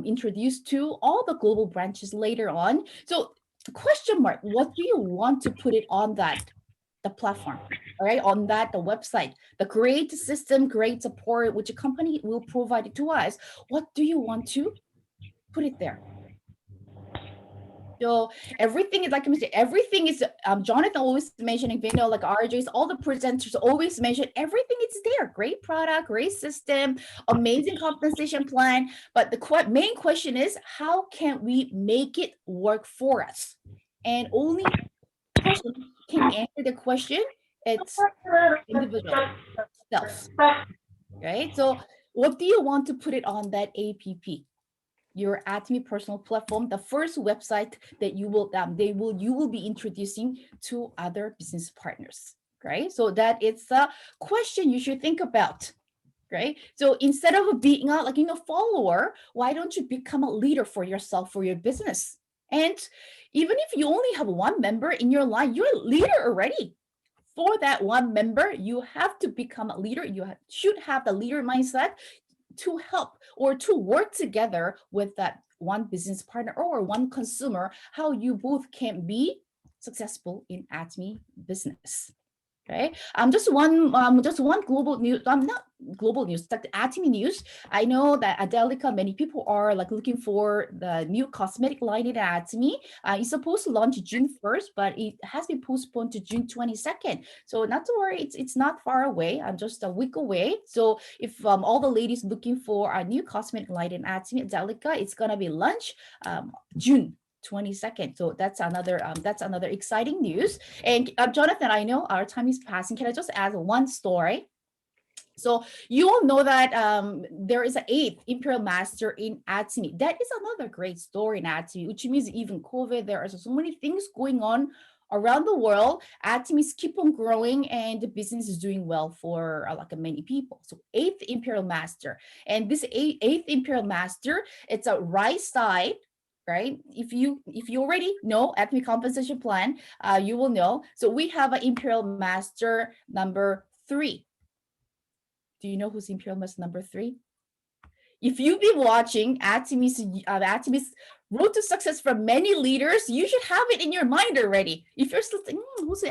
[SPEAKER 6] introduce to all the global branches later on. So question mark, what do you want to put it on the platform, all right, on the website? The great system, great support, which a company will provide it to us. What do you want to put it there? So everything is, like I said, everything is, Jonathan always mentioning, like RJ's, all the presenters always mention everything is there. Great product, great system, amazing compensation plan. But the main question is, how can we make it work for us? And only person can answer the question, it's individual self, right? So what do you want to put it on that APP? Your Atomy personal platform, the first website that you will be introducing to other business partners, right? So that it's a question you should think about, right? So instead of being a follower, why don't you become a leader for yourself, for your business? And even if you only have one member in your line, you're a leader already. For that one member, you have to become a leader. You should have the leader mindset to help or to work together with that one business partner or one consumer, how you both can be successful in Atomy business. Okay, just one global news. Not global news, like the Atomy news. I know that Adelica, many people are like looking for the new cosmetic line in Atomy. It's supposed to launch June 1st, but it has been postponed to June 22nd. So not to worry, it's not far away. I'm just a week away. So if all the ladies looking for a new cosmetic line in Atomy, Adelica, it's gonna be launched June 22nd. So that's another exciting news. And Jonathan, I know our time is passing. Can I just add one story? So you all know that there is an 8th Imperial Master in Atomy. That is another great story in Atomy, which means even COVID, there are so many things going on around the world. Atomies keep on growing and the business is doing well for like many people. So 8th Imperial Master. And this 8th Imperial Master, it's a right side, right? If you already know Atomy compensation plan, you will know. So we have an Imperial Master number 3. Do you know who's Imperial Master number 3? If you've been watching Atomy's Road to Success from many leaders, you should have it in your mind already. If you're still thinking, who's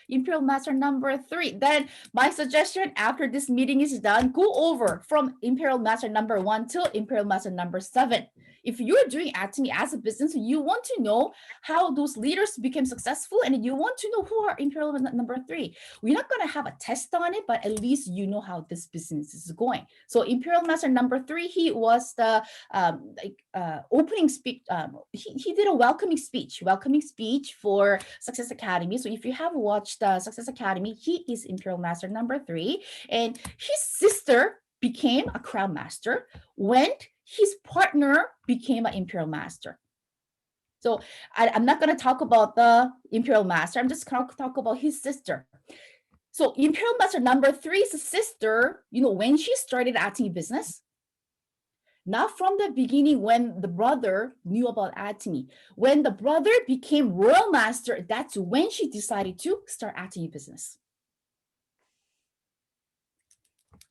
[SPEAKER 6] Imperial Master number 3, then my suggestion after this meeting is done, go over from Imperial Master number 1 to Imperial Master number 7. If you're doing Atomy as a business, you want to know how those leaders became successful, and you want to know who are Imperial number 3. We're not going to have a test on it, but at least you know how this business is going. So Imperial Master number 3, he was the opening speech. He did a welcoming speech for Success Academy. So if you have watched Success Academy, he is Imperial Master number 3, and his sister became a Crown Master when his partner became an Imperial Master. So I'm not going to talk about the Imperial Master. I'm just going to talk about his sister. So Imperial Master number 3's sister, when she started Atomy business, not from the beginning when the brother knew about Atomy. When the brother became Royal Master, that's when she decided to start Atomy business.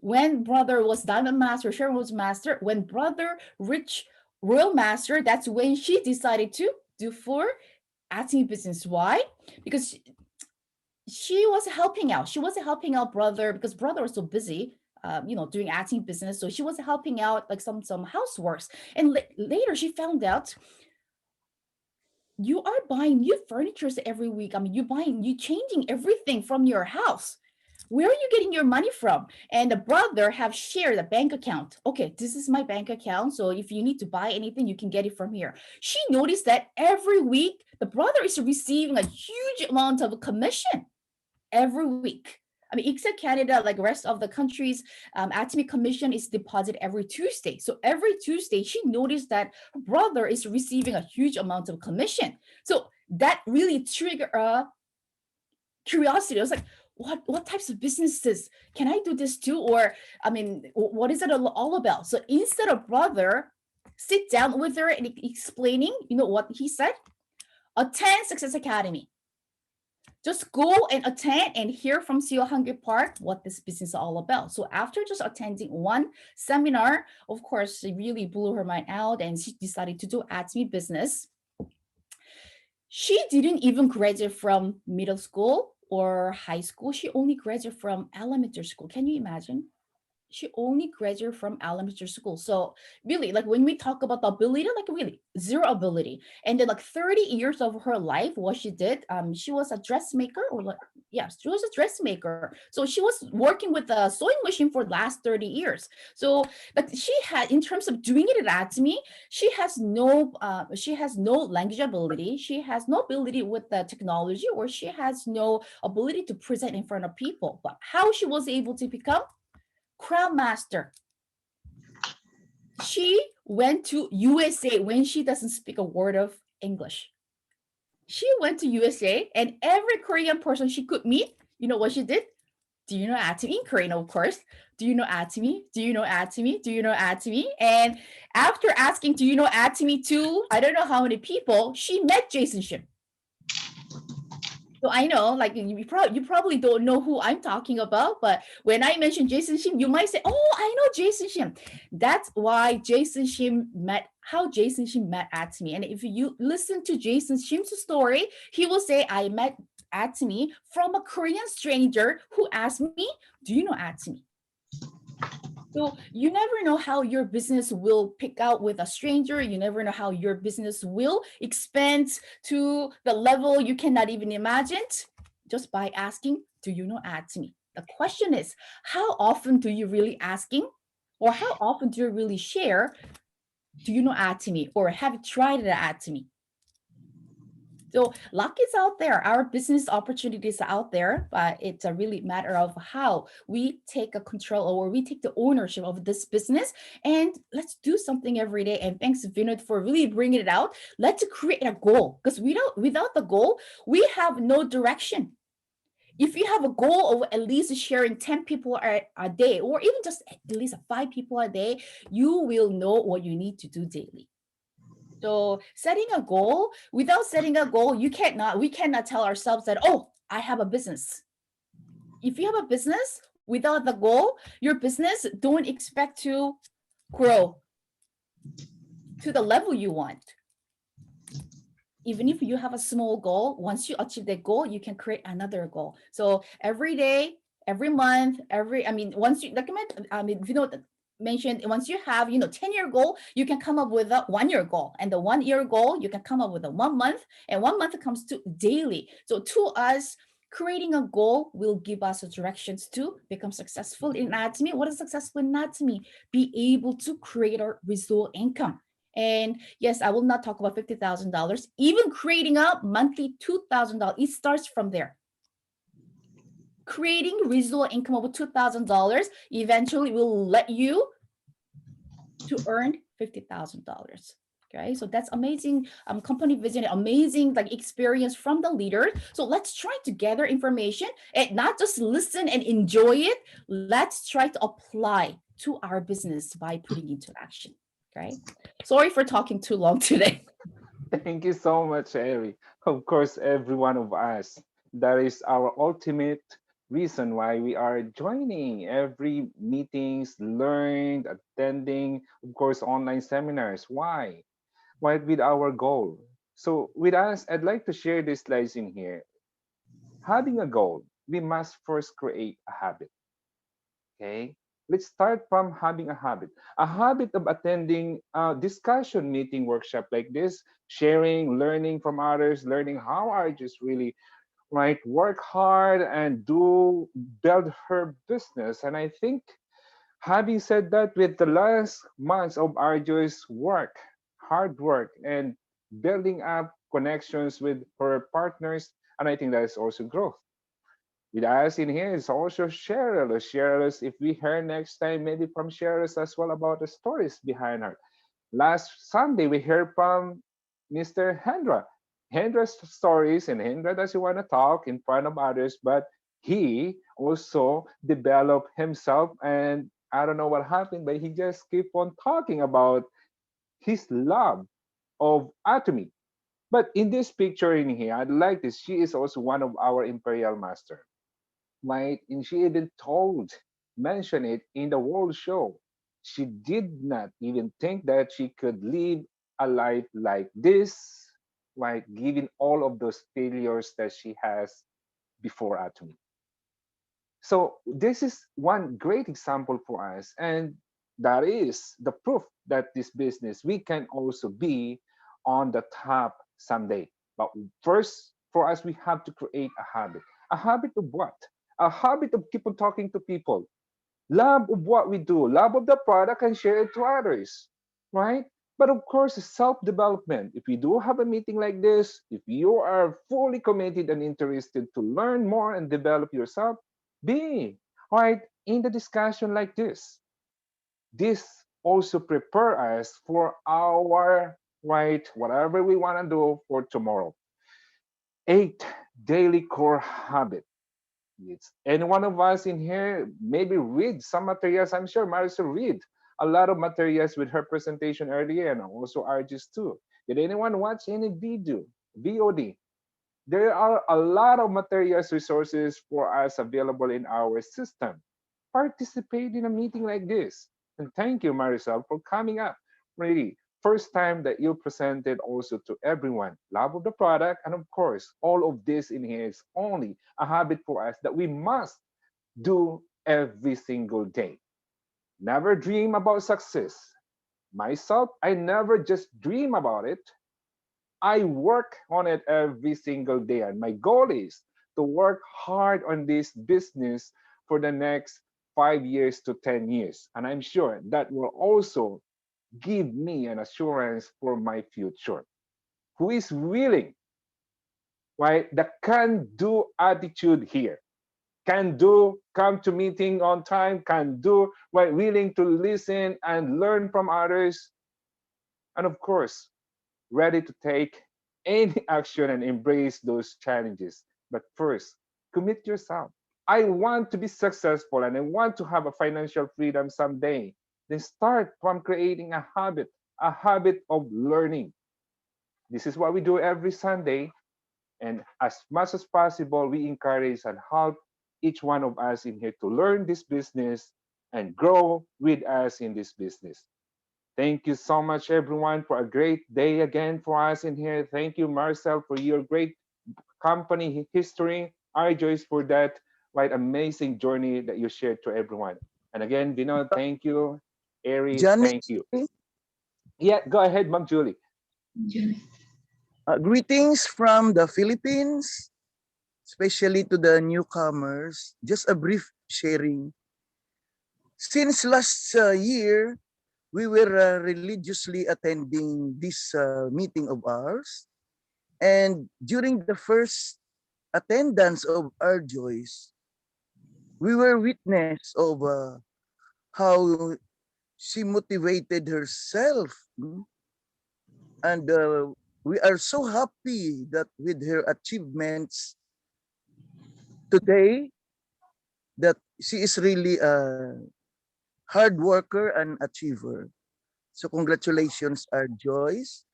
[SPEAKER 6] When brother was Diamond Master, Sharon was Master. When brother reached Royal Master, that's when she decided to do for Atomy business. Why? Because she was helping out. She wasn't helping out brother because brother was so busy, doing Atomy business. So she was helping out like some houseworks. And later she found out you are buying new furnitures every week. I mean, you're changing everything from your house. Where are you getting your money from? And the brother have shared a bank account. Okay, this is my bank account. So if you need to buy anything, you can get it from here. She noticed that every week, the brother is receiving a huge amount of commission every week. I mean, except Canada, like the rest of the countries, Atomy commission is deposited every Tuesday. So every Tuesday, she noticed that her brother is receiving a huge amount of commission. So that really triggered a curiosity. I was like, what types of businesses can I do this too? Or, I mean, what is it all about? So instead of brother sit down with her and explaining, what he said, attend Success Academy. Just go and attend and hear from CEO Hungry Park what this business is all about. So after just attending one seminar, of course, it really blew her mind out and she decided to do Atomy business. She didn't even graduate from middle school or high school. She only graduated from elementary school. Can you imagine? She only graduated from elementary school. So really, like when we talk about the ability, like really zero ability. And then like 30 years of her life, what she did, she was a dressmaker she was a dressmaker. So she was working with a sewing machine for the last 30 years. So like she had, in terms of doing it at Atomy, she has no language ability. She has no ability with the technology, or she has no ability to present in front of people. But how she was able to become Crown Master? She went to USA when she doesn't speak a word of English. She went to USA, and every Korean person she could meet, you know what she did? Do you know Atomy? In Korean, of course. Do you know Atomy? Do you know Atomy? Do you know Atomy? And after asking, do you know Atomy to I don't know how many people, she met Jason Shim. So I know, like you probably don't know who I'm talking about, but when I mention Jason Shim, you might say, "Oh, I know Jason Shim." That's why Jason Shim met Atomy. And if you listen to Jason Shim's story, he will say, "I met Atomy from a Korean stranger who asked me, 'Do you know Atomy?'" So you never know how your business will pick out with a stranger. You never know how your business will expand to the level you cannot even imagine just by asking, do you know Atomy? The question is, how often do you really asking, or how often do you really share, do you know Atomy, or have you tried it at Atomy? So luck is out there. Our business opportunities are out there, but it's a really matter of how we take a control or we take the ownership of this business, and let's do something every day. And thanks, Vinod, for really bringing it out. Let's create a goal, because without the goal, we have no direction. If you have a goal of at least sharing 10 people a day, or even just at least 5 people a day, you will know what you need to do daily. So setting a goal, without setting a goal, we cannot tell ourselves that, oh, I have a business. If you have a business without the goal, your business don't expect to grow to the level you want. Even if you have a small goal, once you achieve that goal, you can create another goal. So every day, every month, once you document, if you know, mentioned, once you have 10-year goal, you can come up with a 1-year goal, and the 1-year goal you can come up with a 1 month, and 1 month comes to daily. So to us, creating a goal will give us directions to become successful in Atomy. What is successful in Atomy? Be able to create a residual income. And yes, I will not talk about $50,000. Even creating a monthly $2,000, it starts from there. Creating residual income of $2,000 eventually will let you to earn $50,000. Okay, so that's amazing. Company vision, amazing like experience from the leader. So let's try to gather information and not just listen and enjoy it. Let's try to apply to our business by putting into action. Okay, sorry for talking too long today.
[SPEAKER 1] Thank you so much, Eri. Of course, every one of us. That is our ultimate reason why we are joining every meetings, learned, attending, of course, online seminars. Why? Why with our goal? So with us, I'd like to share these slides in here. Having a goal, we must first create a habit. Okay, let's start from having a habit of attending a discussion meeting workshop like this, sharing, learning from others, learning how I just really right work hard and do build her business. And I think, having said that, with the last months of arduous work, hard work, and building up connections with her partners, and I think that is also growth. With us in here is also Cheryl. Cheryl, if we hear next time, maybe from Cheryl as well about the stories behind her. Last Sunday, we heard from Mr. Hendra. Hendra's stories, and Hendra doesn't want to talk in front of others, but he also developed himself, and I don't know what happened, but he just keep on talking about his love of Atomy. But in this picture in here, I like this. She is also one of our Imperial Master, right? And she even mentioned it in the World Show. She did not even think that she could live a life like this, like given all of those failures that she has before Atomy. So this is one great example for us, and that is the proof that this business we can also be on the top someday. But first, for us, we have to create a habit. A habit of what? A habit of keep on talking to people. Love of what we do, love of the product, and share it to others, right? But of course, self-development. If we do have a meeting like this, if you are fully committed and interested to learn more and develop yourself, be right in the discussion like this. This also prepare us for our right whatever we want to do for tomorrow. 8 daily core habit. It's any one of us in here maybe read some materials. I'm sure Marisel read a lot of materials with her presentation earlier, and also RGs too. Did anyone watch any video, VOD? There are a lot of materials resources for us available in our system. Participate in a meeting like this. And thank you, Marisol, for coming up. Really, first time that you presented also to everyone. Love of the product, and of course, all of this in here is only a habit for us that we must do every single day. Never dream about success. Myself, I never just dream about it. I work on it every single day. And my goal is to work hard on this business for the next 5 years to 10 years. And I'm sure that will also give me an assurance for my future. Who is willing right? The can-do attitude here. Can do, come to meeting on time, can do, right? Willing to listen and learn from others, and of course, ready to take any action and embrace those challenges. But first, commit yourself. I want to be successful and I want to have a financial freedom someday. Then start from creating a habit of learning. This is what we do every Sunday. And as much as possible, we encourage and help each one of us in here to learn this business and grow with us in this business. Thank you so much, everyone, for a great day again for us in here. Thank you, Marcel, for your great company history. I Joyce for that right amazing journey that you shared to everyone. And again, Vinod, thank you. Ari,
[SPEAKER 7] Johnny,
[SPEAKER 1] thank you. Yeah, go ahead, Mom Julie.
[SPEAKER 7] Greetings from the Philippines, especially to the newcomers. Just a brief sharing. Since last year, we were religiously attending this meeting of ours. And during the first attendance of our joys, we were witness of how she motivated herself. And we are so happy that with her achievements today, that she is really a hard worker and achiever. So congratulations, our Joyce,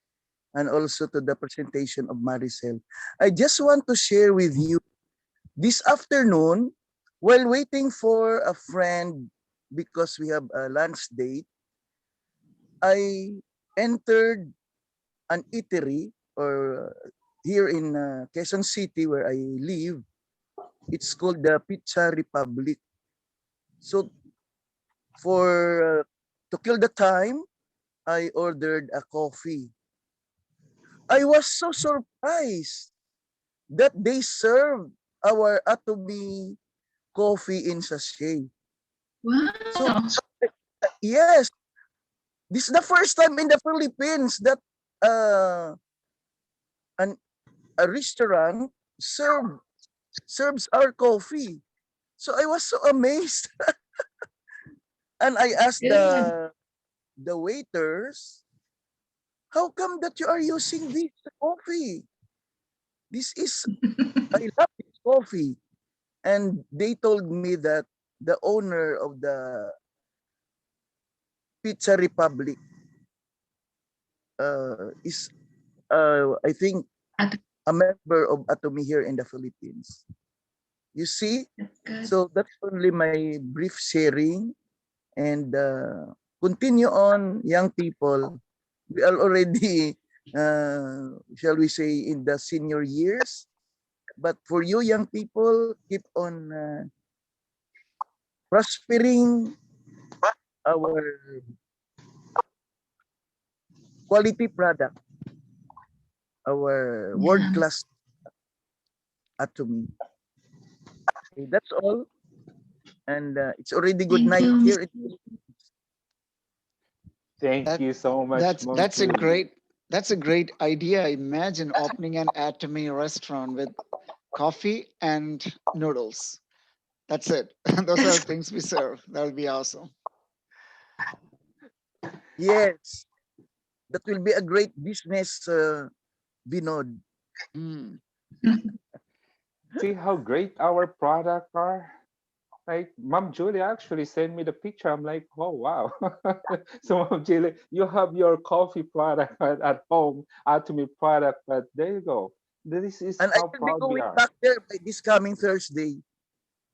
[SPEAKER 7] and also to the presentation of Marisel. I just want to share with you this afternoon, while waiting for a friend because we have a lunch date, I entered an eatery or here in Quezon City where I live. It's called the Pizza Republic. So for to kill the time, I ordered a coffee. I was so surprised that they served our Atomy coffee in sachet.
[SPEAKER 2] Wow.
[SPEAKER 7] So yes, this is the first time in the Philippines that an a restaurant serves our coffee. So I was so amazed, and I asked
[SPEAKER 2] Good.
[SPEAKER 7] the waiters, "How come that you are using this coffee? This is I love this coffee." And they told me that the owner of the Pizza Republic is I think a member of Atomy here in the Philippines. You see,
[SPEAKER 2] That's good.
[SPEAKER 7] so that's only my brief sharing, and continue on, young people. We are already, shall we say, in the senior years. But for you, young people, keep on prospering our quality product, our world
[SPEAKER 2] Yeah.
[SPEAKER 7] class Atomy. Okay, that's all. And it's already good
[SPEAKER 2] Thank
[SPEAKER 7] night
[SPEAKER 2] you,
[SPEAKER 7] here.
[SPEAKER 1] Thank
[SPEAKER 5] That
[SPEAKER 1] you so much,
[SPEAKER 5] that's
[SPEAKER 1] Mom
[SPEAKER 5] that's a
[SPEAKER 1] Julie.
[SPEAKER 5] great idea. Imagine opening an Atomy restaurant with coffee and noodles. That's it. Those are the things we serve. That would be awesome.
[SPEAKER 7] Yes, that will be a great business, Vinod.
[SPEAKER 5] Mm.
[SPEAKER 1] See how great our product are? Like Mom Julie actually sent me the picture. I'm like, oh wow. So Mom Julie, you have your coffee product at home, Atomy product, but there you go. This is
[SPEAKER 7] And I
[SPEAKER 1] how
[SPEAKER 7] will be
[SPEAKER 1] proud we
[SPEAKER 7] going
[SPEAKER 1] are.
[SPEAKER 7] back there by this coming Thursday.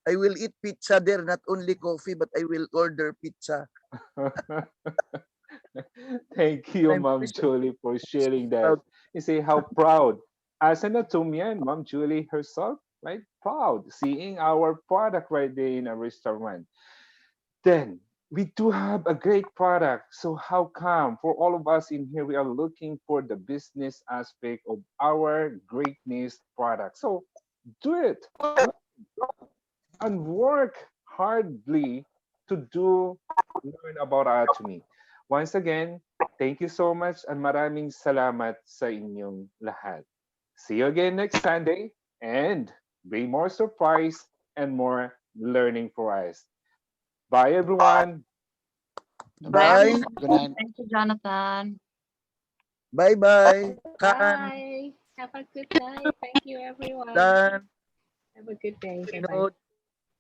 [SPEAKER 7] I will eat pizza there, not only coffee, but I will order pizza.
[SPEAKER 1] Thank you,
[SPEAKER 7] I'm
[SPEAKER 1] Mom
[SPEAKER 7] very
[SPEAKER 1] Julie, for sharing that.
[SPEAKER 7] proud.
[SPEAKER 1] You see how proud, as an Atomian, Mom Julie herself, right? Proud seeing our product right there in a restaurant. Then we do have a great product. So how come for all of us in here we are looking for the business aspect of our greatness product? So do it and work hardly to do learn about Atomy. Once again, thank you so much and maraming salamat sa inyong lahat. See you again next Sunday and bring more surprise and more learning for us. Bye, everyone.
[SPEAKER 7] Bye.
[SPEAKER 5] Good night.
[SPEAKER 8] Thank you, Jonathan.
[SPEAKER 7] Bye-bye. Kan,
[SPEAKER 9] Bye. Have a good night. Thank you, everyone.
[SPEAKER 7] Dan,
[SPEAKER 9] Have a good day. Bye-bye.
[SPEAKER 7] Vinod,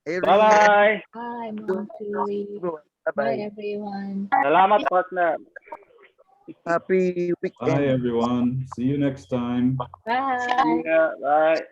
[SPEAKER 7] Erin.
[SPEAKER 10] Bye-bye.
[SPEAKER 9] Bye, Mom Julie.
[SPEAKER 7] Everyone.
[SPEAKER 9] Bye,
[SPEAKER 7] Bye-bye.
[SPEAKER 9] everyone.
[SPEAKER 10] Salamat, partner.
[SPEAKER 7] Happy
[SPEAKER 11] Bye,
[SPEAKER 7] weekend.
[SPEAKER 11] everyone. See you next time.
[SPEAKER 9] Bye.
[SPEAKER 10] Yeah, bye.